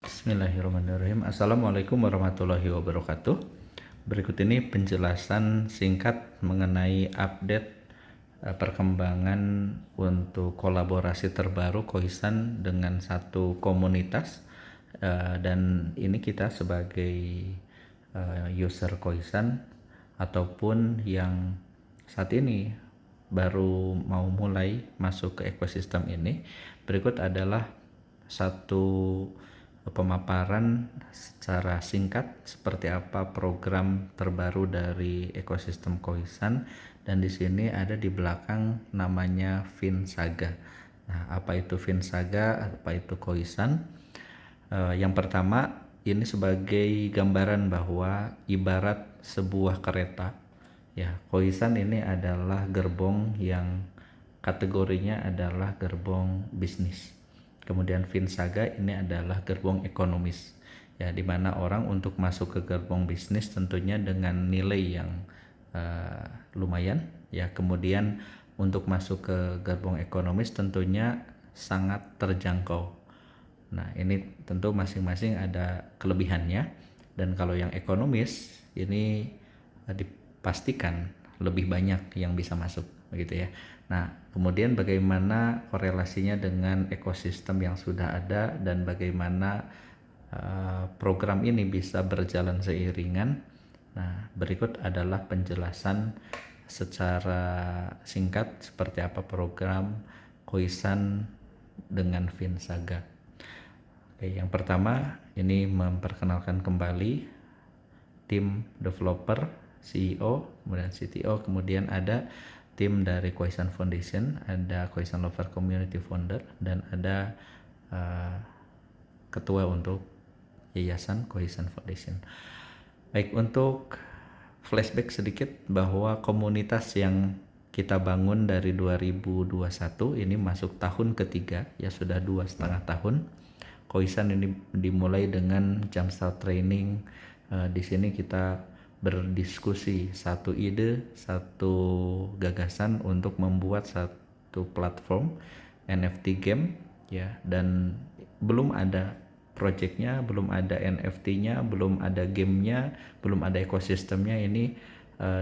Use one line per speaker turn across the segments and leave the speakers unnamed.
Bismillahirrahmanirrahim. Assalamualaikum warahmatullahi wabarakatuh. Berikut ini penjelasan singkat mengenai update perkembangan untuk kolaborasi terbaru Khoisan dengan satu komunitas. Dan ini kita sebagai user Khoisan ataupun yang saat ini baru mau mulai masuk ke ekosistem ini. Berikut adalah satu pemaparan secara singkat seperti apa program terbaru dari ekosistem Khoisan, dan di sini ada di belakang namanya Finsaga. Nah, apa itu Finsaga? Apa itu Khoisan? Yang pertama, ini sebagai gambaran bahwa ibarat sebuah kereta, ya, Khoisan ini adalah gerbong yang kategorinya adalah gerbong bisnis. Kemudian Finsaga ini adalah gerbong ekonomis, ya, di mana orang untuk masuk ke gerbong bisnis tentunya dengan nilai yang lumayan, ya. Kemudian untuk masuk ke gerbong ekonomis tentunya sangat terjangkau. Nah, ini tentu masing-masing ada kelebihannya, dan kalau yang ekonomis ini dipastikan lebih banyak yang bisa masuk, begitu ya. Nah, kemudian bagaimana korelasinya dengan ekosistem yang sudah ada dan bagaimana program ini bisa berjalan seiringan. Nah, berikut adalah penjelasan secara singkat seperti apa program Khoisan dengan Finsaga. Oke, yang pertama ini memperkenalkan kembali tim developer, CEO, kemudian CTO, kemudian ada tim dari Khoisan Foundation, ada Khoisan Lover Community Founder, dan ada ketua untuk Yayasan Khoisan Foundation. Baik, untuk flashback sedikit bahwa komunitas yang kita bangun dari 2021 ini masuk tahun ketiga, ya, sudah 2,5 tahun. Khoisan ini dimulai dengan jumpstart training. Di sini kita berdiskusi satu ide, satu gagasan untuk membuat satu platform NFT game, ya, dan belum ada projectnya, belum ada NFT-nya, belum ada gamenya, belum ada ekosistemnya. Ini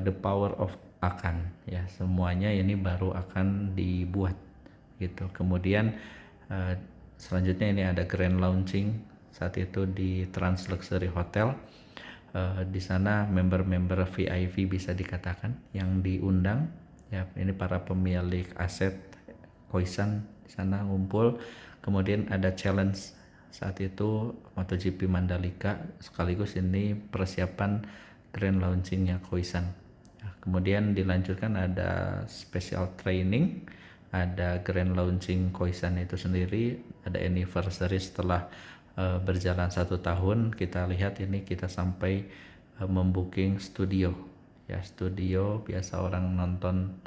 the power of akan, ya, semuanya ini baru akan dibuat gitu. Kemudian selanjutnya ini ada grand launching saat itu di Trans Luxury Hotel. Di sana member-member VIP bisa dikatakan yang diundang, ya, ini para pemilik aset Khoisan di sana ngumpul. Kemudian ada challenge saat itu MotoGP Mandalika, sekaligus ini persiapan grand launchingnya Khoisan. Kemudian dilanjutkan ada special training, ada grand launching Khoisan itu sendiri, ada anniversary setelah berjalan 1 tahun. Kita lihat ini kita sampai membooking studio, ya, studio biasa orang nonton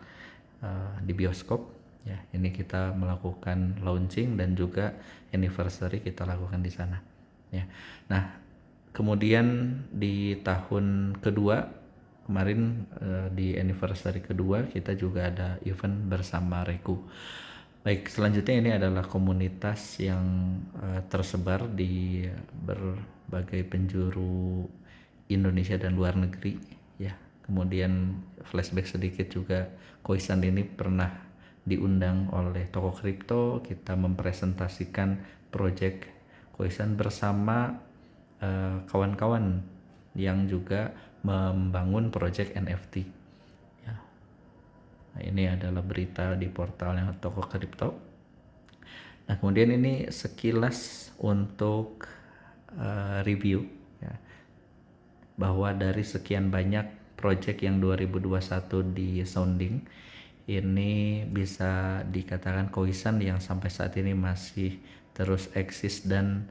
di bioskop, ya, ini kita melakukan launching dan juga anniversary kita lakukan di sana, ya. Nah, kemudian di tahun kedua kemarin, di anniversary kedua kita juga ada event bersama Reku. Baik, selanjutnya ini adalah komunitas yang tersebar di berbagai penjuru Indonesia dan luar negeri, ya. Kemudian flashback sedikit juga, Khoisan ini pernah diundang oleh toko kripto, kita mempresentasikan project Khoisan bersama kawan-kawan yang juga membangun project NFT. Nah, ini adalah berita di portal yang toko kripto. Nah, kemudian ini sekilas untuk review, ya, bahwa dari sekian banyak project yang 2021 di sounding, ini bisa dikatakan Khoisan yang sampai saat ini masih terus eksis dan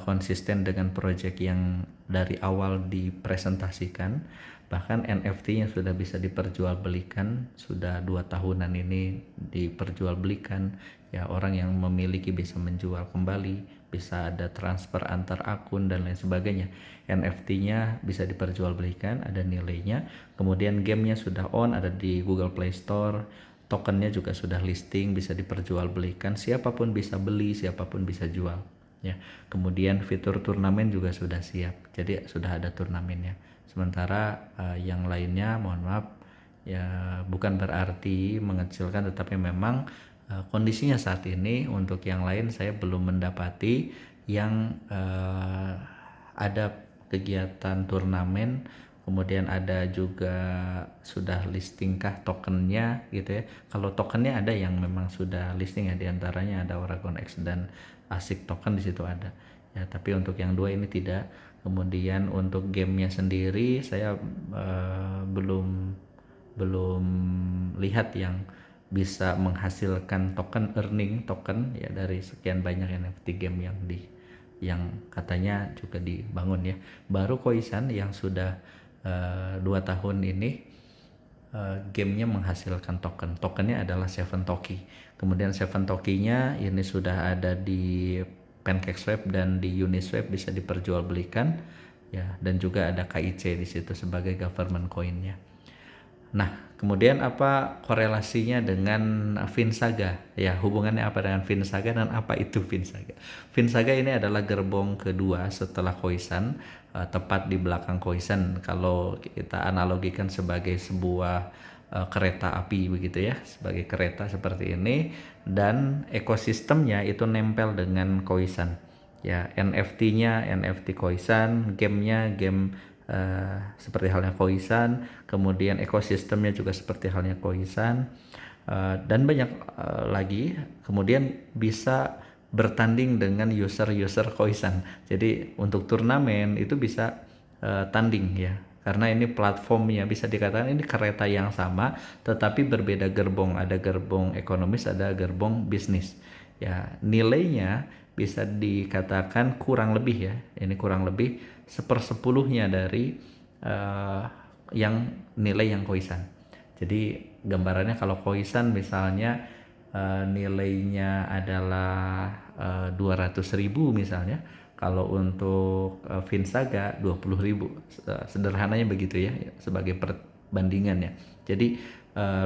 konsisten dengan project yang dari awal dipresentasikan. Bahkan NFT-nya sudah bisa diperjualbelikan, sudah 2 tahunan ini diperjualbelikan, ya, orang yang memiliki bisa menjual kembali, bisa ada transfer antar akun dan lain sebagainya. NFT-nya bisa diperjualbelikan, ada nilainya. Kemudian gamenya sudah on, ada di Google Play Store, tokennya juga sudah listing, bisa diperjualbelikan, siapapun bisa beli, siapapun bisa jual. ya. Kemudian fitur turnamen juga sudah siap, jadi sudah ada turnamennya. Sementara yang lainnya mohon maaf ya, bukan berarti mengecilkan, tetapi memang kondisinya saat ini untuk yang lain saya belum mendapati yang ada kegiatan turnamen, kemudian ada juga sudah listingkah tokennya gitu ya. Kalau tokennya ada yang memang sudah listing ya, diantaranya ada Oragon X dan ASIC token di situ ada ya, tapi untuk yang dua ini tidak. Kemudian untuk gamenya sendiri saya belum lihat yang bisa menghasilkan token, earning token ya dari sekian banyak NFT game yang katanya juga dibangun ya. Baru Koisan yang sudah 2 tahun ini gamenya menghasilkan tokennya adalah Seven Toki. Kemudian Seven Tokinya ini sudah ada di PancakeSwap dan di Uniswap, bisa diperjualbelikan ya, dan juga ada KIC di situ sebagai government coinnya. Nah, kemudian apa korelasinya dengan Finsaga? Ya, hubungannya apa dengan Finsaga dan apa itu Finsaga? Finsaga ini adalah gerbong kedua setelah Koisan, tepat di belakang Koisan. Kalau kita analogikan sebagai sebuah kereta api begitu ya, sebagai kereta seperti ini, dan ekosistemnya itu nempel dengan Koisan. Ya, NFT-nya NFT Koisan, gamenya game seperti halnya Koisan, kemudian ekosistemnya juga seperti halnya Koisan, dan banyak lagi. Kemudian bisa bertanding dengan user-user Koisan. Jadi untuk turnamen itu bisa tanding ya, karena ini platformnya bisa dikatakan ini kereta yang sama tetapi berbeda gerbong, ada gerbong ekonomis, ada gerbong bisnis ya. Nilainya bisa dikatakan kurang lebih ya, ini kurang lebih 1/10 dari yang nilai yang Koisan. Jadi gambarannya kalau Koisan misalnya nilainya adalah 200.000 misalnya, kalau untuk Finsaga 20.000, sederhananya begitu ya sebagai perbandingan ya. Jadi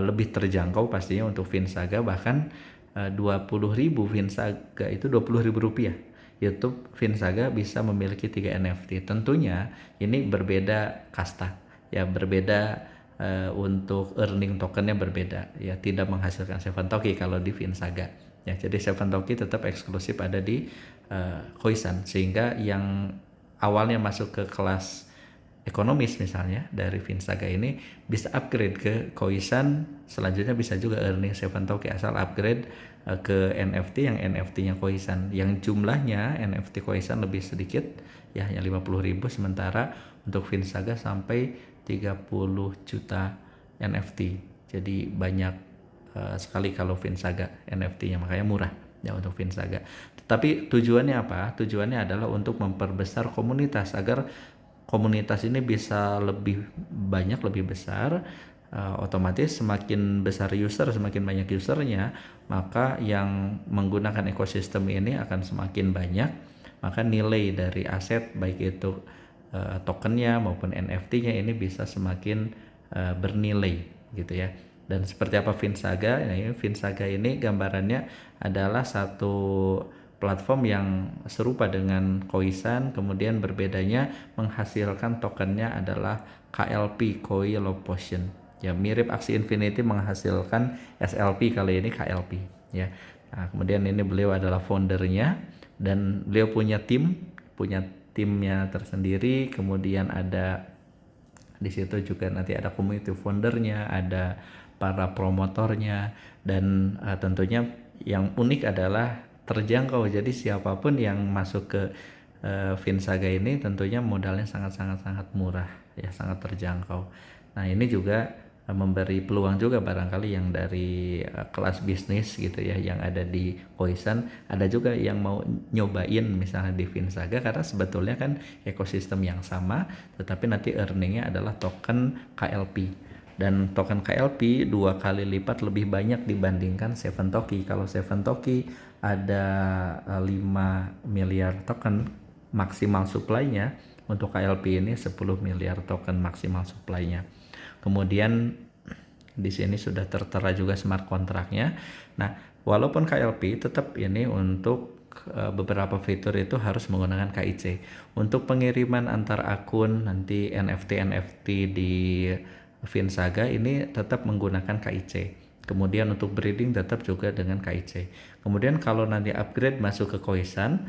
lebih terjangkau pastinya untuk Finsaga, bahkan 20.000 Finsaga itu 20.000 rupiah. YouTube Finsaga bisa memiliki 3 NFT. Tentunya ini berbeda kasta ya, berbeda untuk earning tokennya berbeda ya, tidak menghasilkan Seven Toki kalau di Finsaga ya. Jadi Seven Toki tetap eksklusif ada di Koisan, sehingga yang awalnya masuk ke kelas ekonomis misalnya dari Finsaga ini bisa upgrade ke Koisan, selanjutnya bisa juga earning Seven Toki asal upgrade ke NFT yang NFT-nya Koisan, yang jumlahnya NFT Koisan lebih sedikit ya, hanya 50.000, sementara untuk Finsaga sampai 30 juta NFT. Jadi banyak sekali kalau Finsaga NFT-nya, makanya murah ya untuk Finsaga. Tetapi tujuannya apa? Tujuannya adalah untuk memperbesar komunitas agar komunitas ini bisa lebih banyak, lebih besar. Otomatis semakin besar user, semakin banyak usernya, maka yang menggunakan ekosistem ini akan semakin banyak, maka nilai dari aset baik itu tokennya maupun NFT-nya ini bisa semakin bernilai gitu ya. Dan seperti apa Finsaga? Nah, ini Finsaga ini gambarannya adalah satu platform yang serupa dengan Koisan, kemudian berbedanya menghasilkan tokennya adalah KLP, Koi Love Potion. Ya, mirip Axie Infinity menghasilkan SLP, kali ini KLP ya. Nah, kemudian ini beliau adalah foundernya dan beliau punya timnya tersendiri. Kemudian ada di situ juga nanti ada community foundernya, ada para promotornya, dan tentunya yang unik adalah terjangkau. Jadi siapapun yang masuk ke Finsaga ini tentunya modalnya sangat murah ya, sangat terjangkau. Nah, ini juga memberi peluang juga barangkali yang dari kelas bisnis gitu ya, yang ada di Koisan, ada juga yang mau nyobain misalnya di Finsaga, karena sebetulnya kan ekosistem yang sama, tetapi nanti earningnya adalah token KLP, dan token KLP 2 kali lipat lebih banyak dibandingkan Seven Toki. Kalau Seven Toki ada 5 miliar token maksimal supply-nya, untuk KLP ini 10 miliar token maksimal supply-nya. Kemudian di sini sudah tertera juga smart kontraknya. Nah, walaupun KLP tetap ini untuk beberapa fitur itu harus menggunakan KIC. Untuk pengiriman antar akun nanti NFT di Vinsaga ini tetap menggunakan KIC. Kemudian untuk breeding tetap juga dengan KIC. Kemudian kalau nanti upgrade masuk ke Koisan,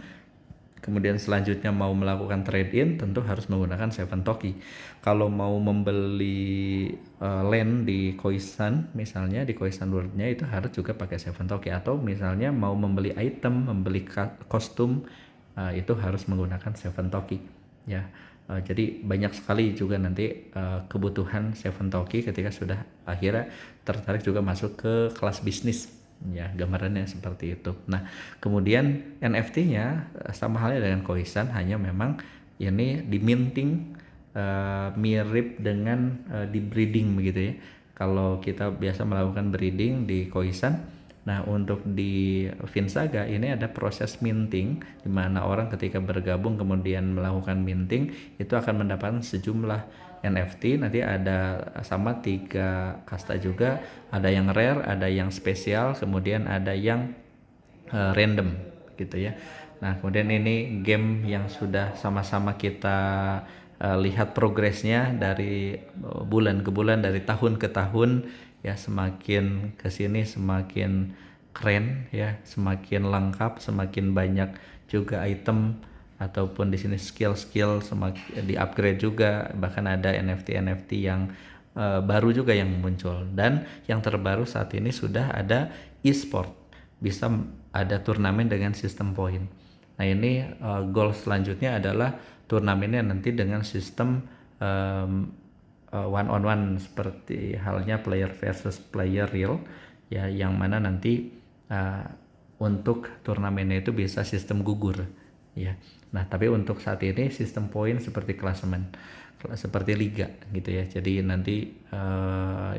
kemudian selanjutnya mau melakukan trade-in tentu harus menggunakan Seven Toki. Kalau mau membeli land di Koisan, misalnya di Koisan World-nya itu harus juga pakai Seven Toki. Atau misalnya mau membeli item, membeli kostum, itu harus menggunakan Seven Toki. Ya, jadi banyak sekali juga nanti kebutuhan Seven Toki ketika sudah akhirnya tertarik juga masuk ke kelas bisnis. Ya, gambarannya seperti itu. Nah, kemudian NFT-nya sama halnya dengan Koisan, hanya memang ini di minting mirip dengan di breeding begitu ya. Kalau kita biasa melakukan breeding di Koisan, nah untuk di Vinsaga ini ada proses minting di mana orang ketika bergabung kemudian melakukan minting itu akan mendapatkan sejumlah NFT. Nanti ada sama 3 kasta juga, ada yang rare, ada yang spesial, kemudian ada yang random gitu ya. Nah kemudian ini game yang sudah sama-sama kita lihat progresnya dari bulan ke bulan, dari tahun ke tahun ya, semakin kesini semakin keren ya, semakin lengkap, semakin banyak juga item ataupun di sini skill-skill semakin di upgrade juga, bahkan ada NFT yang baru juga yang muncul. Dan yang terbaru saat ini sudah ada e-sport, bisa ada turnamen dengan sistem poin. Nah ini goal selanjutnya adalah turnamennya nanti dengan sistem one on one seperti halnya player versus player real ya, yang mana nanti untuk turnamennya itu bisa sistem gugur ya. Nah tapi untuk saat ini sistem poin seperti klasemen, seperti liga gitu ya. Jadi nanti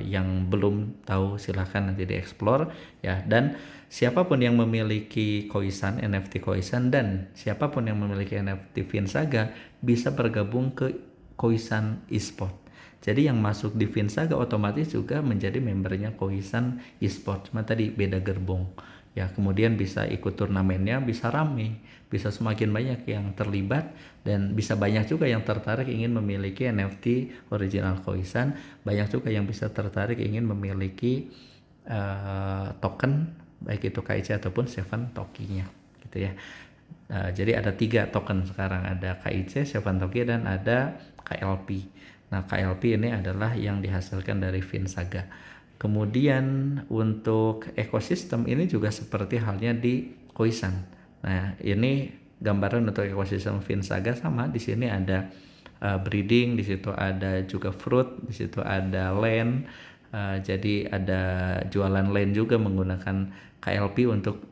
yang belum tahu silahkan nanti dieksplor ya. Dan siapapun yang memiliki Koisan, NFT Koisan, dan siapapun yang memiliki NFT Vinsaga bisa bergabung ke Koisan Esport. Jadi yang masuk di Vinsaga otomatis juga menjadi membernya Koisan Esport, cuma tadi beda gerbong ya. Kemudian bisa ikut turnamennya, bisa rame, bisa semakin banyak yang terlibat, dan bisa banyak juga yang tertarik ingin memiliki NFT original Koisan. Banyak juga yang bisa tertarik ingin memiliki token, baik itu KIC ataupun Seven Toki-nya gitu ya. Jadi ada 3 token sekarang, ada KIC, Seven Toki, dan ada KLP. Nah KLP ini adalah yang dihasilkan dari Vinsaga. Kemudian untuk ekosistem ini juga seperti halnya di Koisan. Nah ini gambaran untuk ekosistem Vinsaga sama. Di sini ada breeding, di situ ada juga fruit, di situ ada land. Jadi ada jualan land juga menggunakan KLP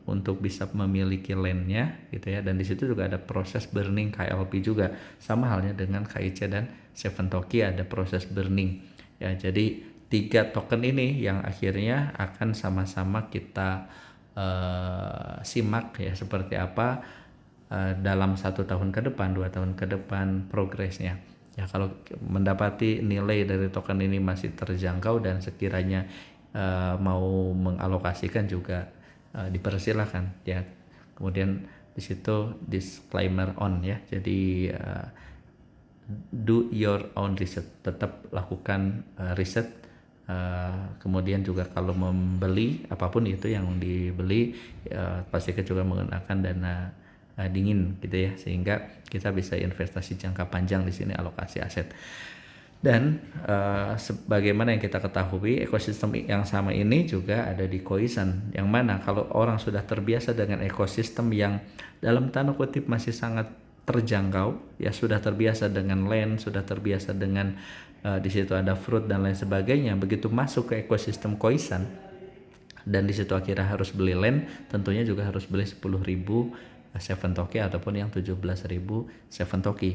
untuk bisa memiliki landnya gitu ya. Dan di situ juga ada proses burning KLP juga, sama halnya dengan KIC dan Seven Toki ada proses burning ya. Jadi 3 token ini yang akhirnya akan sama-sama kita simak ya seperti apa dalam 1 tahun ke depan, 2 tahun ke depan progresnya ya. Kalau mendapati nilai dari token ini masih terjangkau dan sekiranya mau mengalokasikan juga dipersilakan ya. Kemudian di situ disclaimer on ya. Jadi do your own research, tetap lakukan riset. Kemudian juga kalau membeli apapun itu yang dibeli pastikan juga menggunakan dana dingin gitu ya, sehingga kita bisa investasi jangka panjang di sini, alokasi aset. Dan sebagaimana yang kita ketahui, ekosistem yang sama ini juga ada di Koisan, yang mana kalau orang sudah terbiasa dengan ekosistem yang dalam tanda kutip masih sangat terjangkau ya, sudah terbiasa dengan land, sudah terbiasa dengan di situ ada fruit dan lain sebagainya. Begitu masuk ke ekosistem Koisan dan di situ akhirnya harus beli land, tentunya juga harus beli 10.000 Seven Toki ataupun yang 17.000 Seven Toki.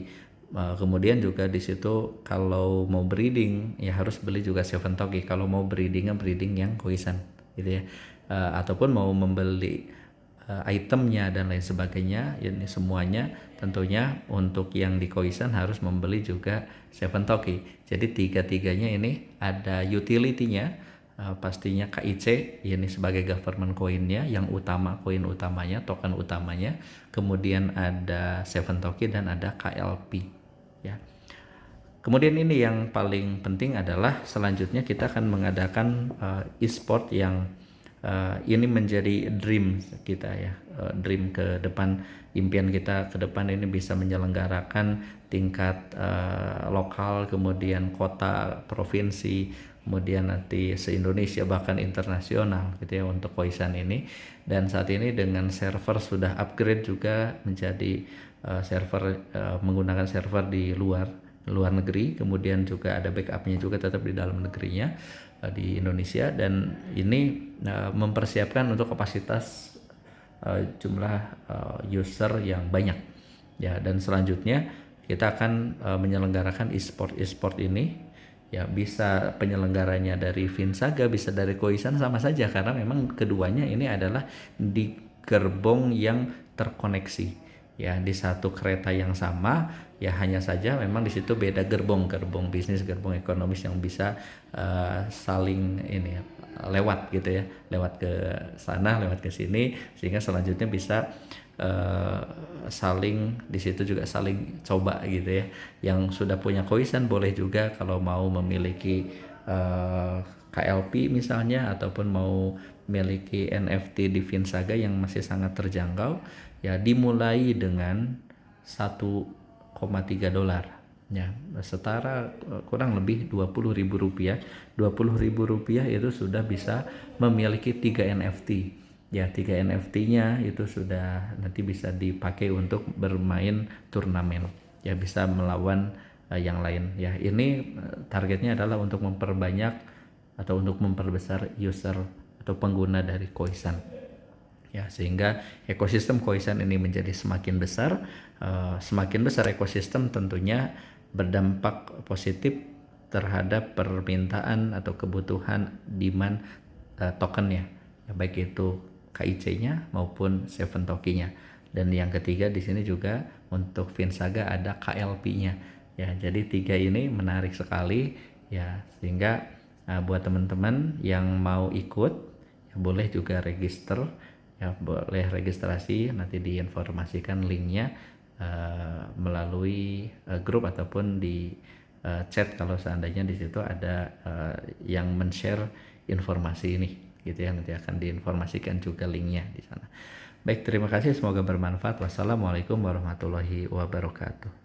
Kemudian juga di situ kalau mau breeding ya harus beli juga Seven Toki. Kalau mau breeding yang Koisan gitu ya. Ataupun mau membeli itemnya dan lain sebagainya, ini semuanya tentunya untuk yang di Koisan harus membeli juga Seven Toki. Jadi 3-3-nya ini ada utility-nya pastinya KIC ini sebagai government coinnya yang utama, koin utamanya, token utamanya. Kemudian ada Seven Token dan ada KLP ya. Kemudian ini yang paling penting adalah selanjutnya kita akan mengadakan e-sport yang ini menjadi dream kita ya, dream ke depan, impian kita ke depan ini bisa menyelenggarakan tingkat lokal, kemudian kota, provinsi, kemudian nanti se-Indonesia bahkan internasional gitu ya untuk Koisan ini. Dan saat ini dengan server sudah upgrade juga menjadi server menggunakan server di luar negeri, kemudian juga ada backupnya juga tetap di dalam negerinya di Indonesia, dan ini mempersiapkan untuk kapasitas jumlah user yang banyak ya. Dan selanjutnya kita akan menyelenggarakan e-sport ini ya, bisa penyelenggaranya dari Vinsaga, bisa dari Koisan, sama saja karena memang keduanya ini adalah di gerbong yang terkoneksi ya, di satu kereta yang sama ya, hanya saja memang di situ beda gerbong bisnis, gerbong ekonomis yang bisa saling ini lewat gitu ya, lewat ke sana, lewat ke sini, sehingga selanjutnya bisa saling di situ juga saling coba gitu ya. Yang sudah punya Koisan boleh juga kalau mau memiliki KLP misalnya, ataupun mau memiliki NFT di Vinsaga yang masih sangat terjangkau ya, dimulai dengan 1,3 dolar ya, setara kurang lebih 20.000 rupiah. 20.000 rupiah itu sudah bisa memiliki 3 NFT ya. 3 NFT-nya itu sudah nanti bisa dipakai untuk bermain turnamen ya, bisa melawan yang lain ya. Ini targetnya adalah untuk memperbanyak atau untuk memperbesar user atau pengguna dari Koisan ya, sehingga ekosistem Koisan ini menjadi semakin besar. Semakin besar ekosistem tentunya berdampak positif terhadap permintaan atau kebutuhan demand tokennya ya, baik itu KIC-nya maupun Seven Token-nya. Dan yang ketiga di sini juga untuk Vinsaga ada KLP-nya ya. Jadi 3 ini menarik sekali ya, sehingga buat teman-teman yang mau ikut ya, boleh juga register ya, boleh registrasi, nanti diinformasikan linknya melalui grup ataupun di chat kalau seandainya di situ ada yang men-share informasi ini gitu ya, nanti akan diinformasikan juga linknya di sana. Baik, terima kasih, semoga bermanfaat. Wassalamualaikum warahmatullahi wabarakatuh.